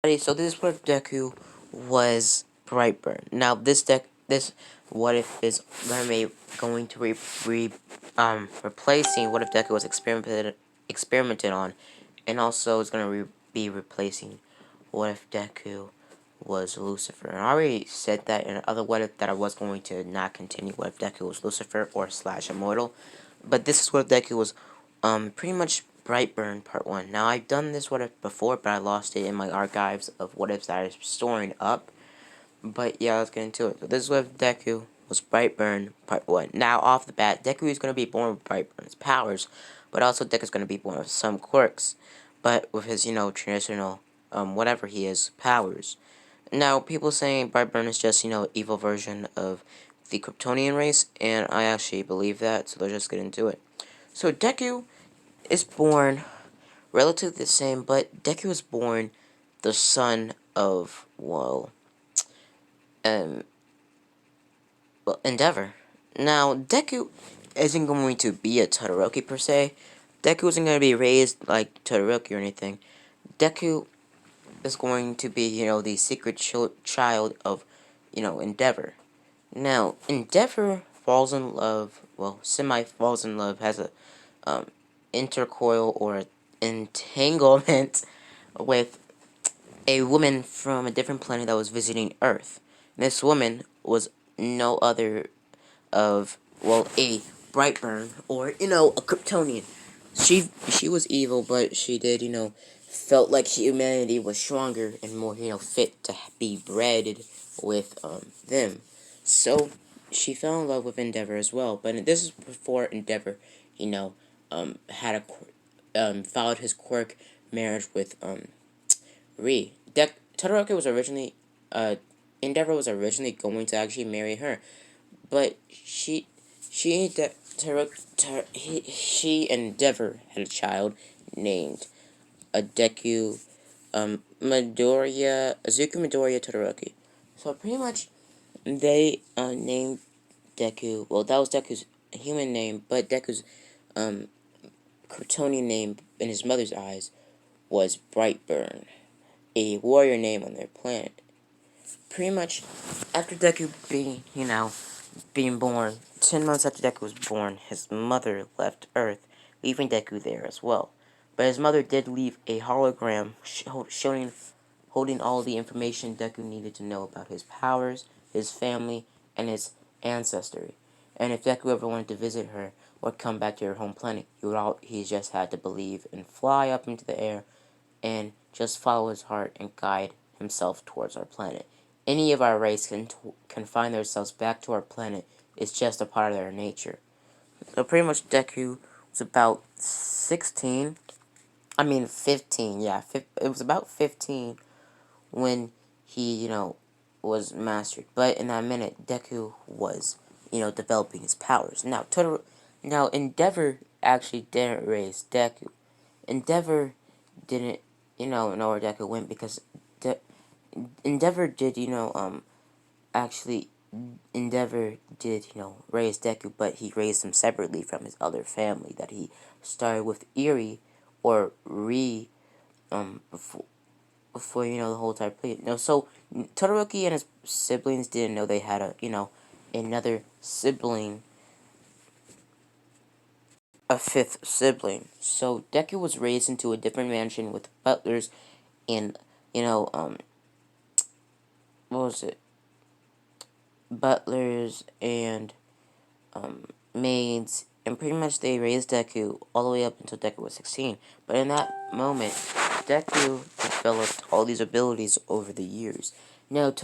So this what if Deku was Brightburn. Now this what if is going to replacing what if Deku was experimented on, and also is gonna be replacing what if Deku was Lucifer. And I already said that in other what if that I was going to not continue what if Deku was Lucifer or slash immortal, but this is what if Deku was pretty much Brightburn Part 1. Now, I've done this what if before, but I lost it in my archives of what ifs that I'm storing up. But yeah, let's get into it. So this is what if Deku was Brightburn Part 1. Now, off the bat, Deku is going to be born with Brightburn's powers, but also Deku's going to be born with some quirks, but with his, traditional, whatever he is, powers. Now, people saying Brightburn is just, evil version of the Kryptonian race, and I actually believe that, so let's just get into it. So, Deku is born relatively the same, but Deku was born the son of, um, Endeavor. Now, Deku isn't going to be a Todoroki per se. Deku isn't going to be raised like Todoroki or anything. Deku is going to be, the secret child of, Endeavor. Now, Endeavor falls in love, semi falls in love, has a, intercoil or entanglement with a woman from a different planet that was visiting Earth. This woman was no other of, a Brightburn, or, a Kryptonian. She was evil, but she did, felt like humanity was stronger and more, fit to be bred with, them. So, she fell in love with Endeavor as well, but this is before Endeavor, had followed his quirk marriage with, Todoroki was originally, Endeavor was originally going to actually marry her, but she and Endeavor had a child named Azuki Midoriya Todoroki. So pretty much, they, named Deku, that was Deku's human name, but Deku's, Kryptonian name in his mother's eyes was Brightburn, a warrior name on their planet. Pretty much, after Deku being born, 10 months after Deku was born, his mother left Earth, leaving Deku there as well. But his mother did leave a hologram holding all the information Deku needed to know about his powers, his family, and his ancestry. And if Deku ever wanted to visit her or come back to her home planet, he just had to believe and fly up into the air and just follow his heart and guide himself towards our planet. Any of our race can find themselves back to our planet. It's just a part of their nature. So pretty much Deku was about 16. I mean 15. Yeah, it was about 15 when he, was mastered. But in that minute, Deku was, developing his powers. Now Endeavor actually didn't raise Deku. Endeavor didn't, know where Deku went because Endeavor did, actually, Endeavor did, raise Deku, but he raised him separately from his other family that he started with Eri, or before, the whole entire play. No, so, Todoroki and his siblings didn't know they had another sibling, a fifth sibling. So, Deku was raised into a different mansion with butlers and, what was it? Butlers and maids, and pretty much they raised Deku all the way up until Deku was 16. But in that moment, Deku developed all these abilities over the years. Now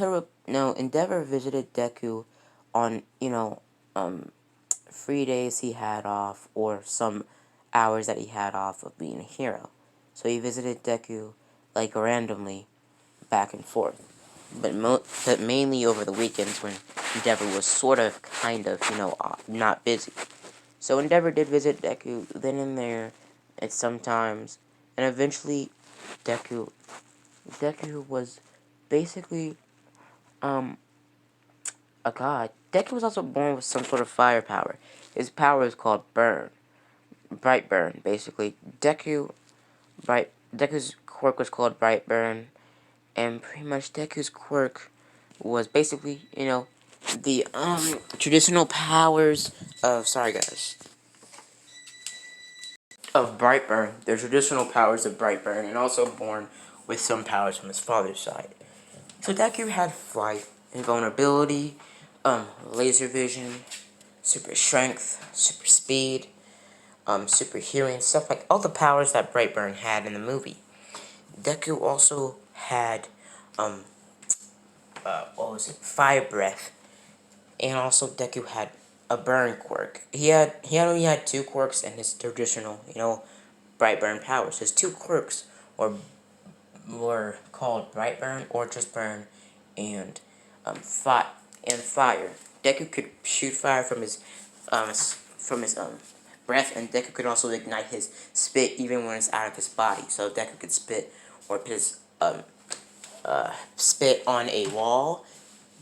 Endeavor visited Deku on, free days he had off, or some hours that he had off of being a hero. So he visited Deku, like, randomly, back and forth. But mainly over the weekends when Endeavor was sort of, kind of, not busy. So Endeavor did visit Deku then and there at sometimes, and eventually Deku was basically, a god. Deku was also born with some sort of firepower. His power is called Burn. Brightburn, basically. Deku's quirk was called Brightburn, And pretty much Deku's quirk was basically, the traditional powers of, sorry guys, of Brightburn. The traditional powers of Brightburn, and also born with some powers from his father's side. So Deku had flight, invulnerability, laser vision, super strength, super speed, super hearing, stuff like all the powers that Brightburn had in the movie. Deku also had, fire breath, and also Deku had a burn quirk. He only had two quirks in his traditional, Brightburn powers. His two quirks were called Brightburn or just burn, and fire. Deku could shoot fire from his breath, and Deku could also ignite his spit even when it's out of his body. So Deku could spit or his spit on a wall.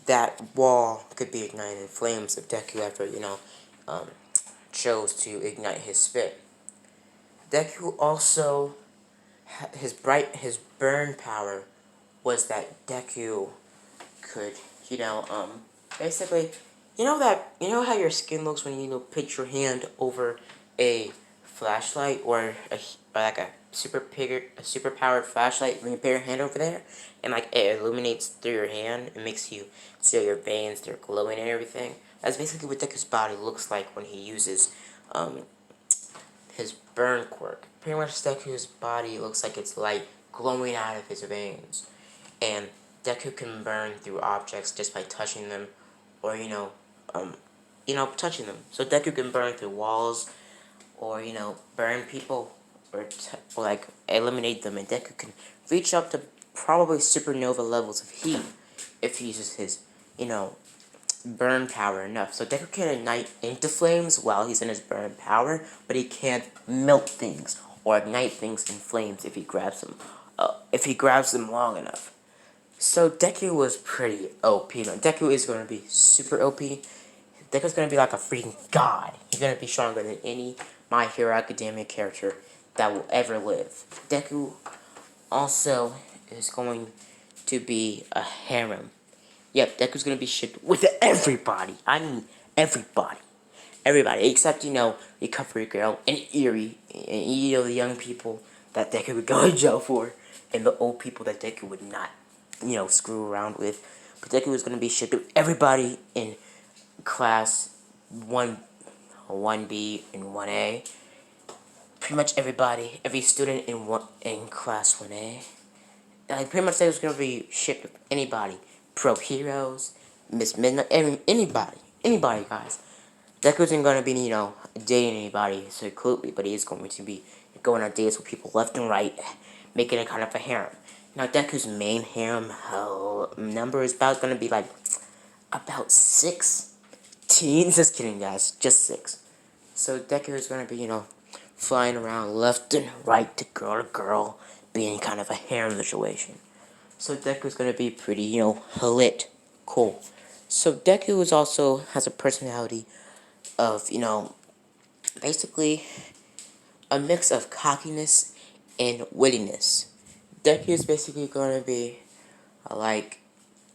That wall could be ignited in flames if Deku ever, chose to ignite his spit. Deku also his burn power was that Deku could, basically, you know how your skin looks when you put your hand over a flashlight or like a super powered flashlight, when you put your hand over there and like it illuminates through your hand, it makes you see your veins, they're glowing and everything. That's basically what Deku's body looks like when he uses his burn quirk. Pretty much Deku's body looks like it's light glowing out of his veins. And Deku can burn through objects just by touching them, or touching them. So Deku can burn through walls, or burn people, or like eliminate them. And Deku can reach up to probably supernova levels of heat if he uses his burn power enough. So Deku can ignite into flames while he's in his burn power, but he can't melt things or ignite things in flames if he grabs them. If he grabs them long enough. So Deku was pretty OP. Now, Deku is going to be super OP. Deku's going to be like a freaking god. He's going to be stronger than any My Hero Academia character that will ever live. Deku also is going to be a harem. Yep, Deku's going to be shipped with everybody. I mean, everybody. Everybody, except, Recovery Girl and Eerie, and, the young people that Deku would go to jail for, and the old people that Deku would not screw around with. But Deku is going to be shipped with everybody in class 1B, and 1A. Pretty much everybody, every student in class 1A. Like, pretty much Deku's going to be shipped with anybody. Pro Heroes, Miss Midnight, anybody. Anybody, guys. Deku isn't going to be, dating anybody secretly, but he is going to be going on dates with people left and right, making it kind of a harem. Now, Deku's main harem number is about going to be, like, about 6 teens. Just kidding, guys. Just 6. So, Deku is going to be, flying around left and right to girl, being kind of a harem situation. So, Deku's going to be pretty, lit. Cool. So, Deku is also has a personality of, basically a mix of cockiness and wittiness. Deku is basically going to be like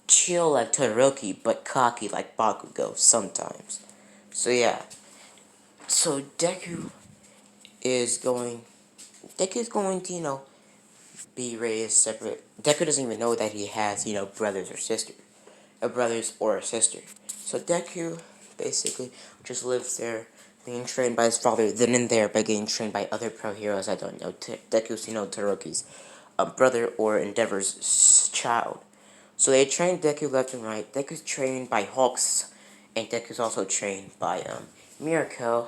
chill like Todoroki, but cocky like Bakugo sometimes. So yeah. So Deku is going to, be raised separate. Deku doesn't even know that he has, brothers or sisters. Brothers or a sister. So Deku basically just lives there, being trained by his father, then and there by getting trained by other pro heroes. I don't know. Deku's, Todoroki's brother or Endeavor's child. So they trained Deku left and right. Deku's trained by Hawks, and Deku's also trained by Mirako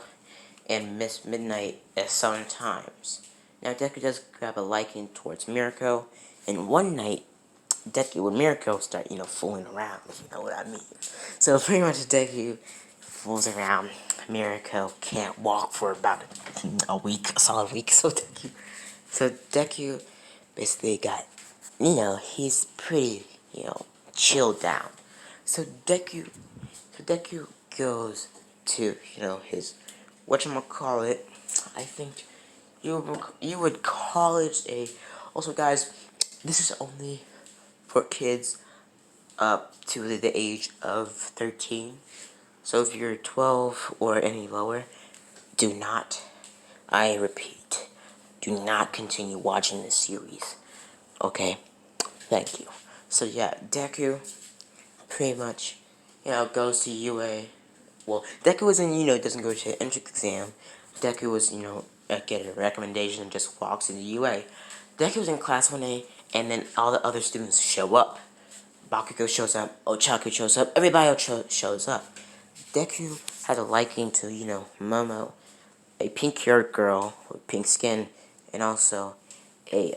and Miss Midnight at some times. Now Deku does grab a liking towards Mirako, and one night Deku and Mirako start, fooling around, if you know what I mean. So pretty much Deku fools around. Mirako can't walk for about a solid week. So Deku basically got, he's pretty, chilled down. So Deku goes to, his, whatchamacallit, I think you would call it a, also guys, this is only for kids up to the age of 13. So if you're 12 or any lower, do not, I repeat, do not continue watching this series. Okay? Thank you. So yeah, Deku pretty much, goes to UA. Well, Deku isn't, doesn't go to the entrance exam. Deku was, get a recommendation and just walks into UA. Deku was in class 1A, and then all the other students show up. Bakugo shows up, Ochaku shows up, everybody else shows up. Deku had a liking to, Momo, a pink-haired girl with pink skin, and also a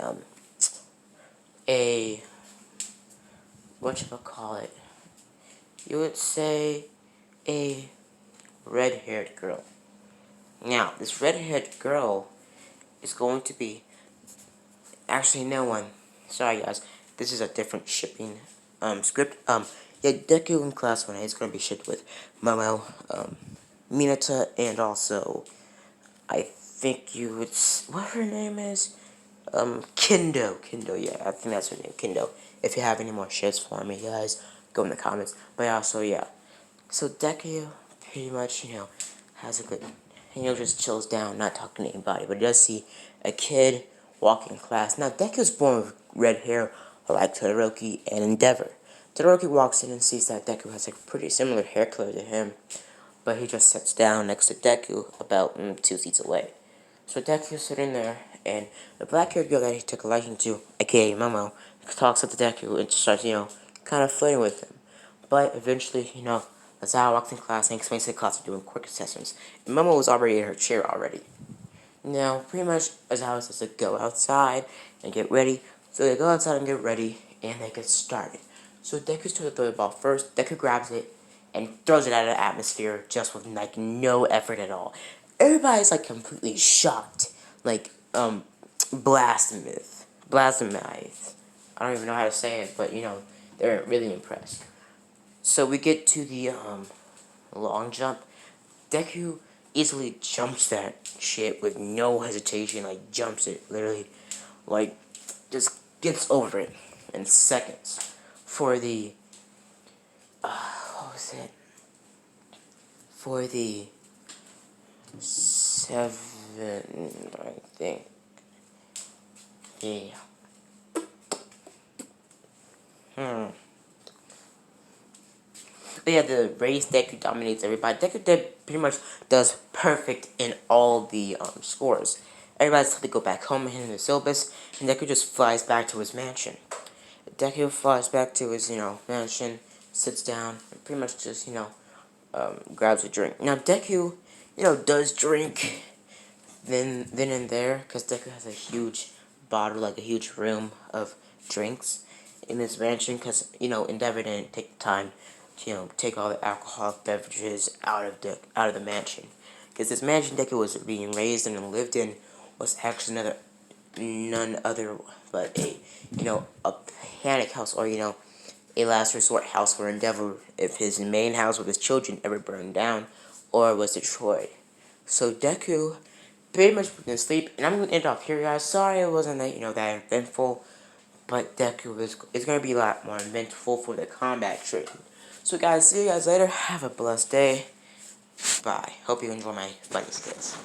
whatchamacallit, you would say a red-haired girl. Now, this red-haired girl is going to be, actually no one, sorry guys, this is a different shipping script. Yeah, Deku in class 1A is going to be shipped with Momo, Minata, and also, I think you would, what her name is? Kendo, yeah, I think that's her name, Kendo. If you have any more shits for me, guys, go in the comments. But also, yeah, so Deku pretty much, has a good, just chills down, not talking to anybody, but he does see a kid walking in class. Now, Deku's born with red hair, like Todoroki and Endeavor. Todoroki walks in and sees that Deku has a pretty similar hair color to him, but he just sits down next to Deku about 2 seats away. So Deku's sitting there, and the black-haired girl that he took a liking to, aka Momo, talks up to Deku and starts, kind of flirting with him. But eventually, Azawa walks in class and explains to the class they're doing quirk assessments. And Momo was already in her chair already. Now, pretty much, Azawa says to go outside and get ready. So they go outside and get ready, and they get started. So Deku's told to throw the ball first. Deku grabs it and throws it out of the atmosphere just with, no effort at all. Everybody's, completely shocked. Blasphemous. I don't even know how to say it, but, they're really impressed. So we get to the, long jump. Deku easily jumps that shit with no hesitation, jumps it, literally, just gets over it in seconds. For the, what was it? For the 7, I think. Yeah. But yeah, the race, Deku dominates everybody. Deku pretty much does perfect in all the scores. Everybody's told to go back home and in the syllabus, and Deku just flies back to his mansion. Deku flies back to his, mansion, sits down, and pretty much just, grabs a drink. Now, Deku, does drink then and there, because Deku has a huge bottle, a huge room of drinks in his mansion, because, Endeavor didn't take the time to, take all the alcoholic beverages out of the mansion. Because this mansion Deku was being raised in and lived in was actually none other but a panic house, or, a last resort house for Endeavor if his main house with his children ever burned down or was destroyed. So Deku pretty much went to sleep, and I'm going to end off here, guys. Sorry it wasn't that eventful, but Deku is going to be a lot more eventful for the combat training. So guys, see you guys later. Have a blessed day. Bye. Hope you enjoy my funny skits.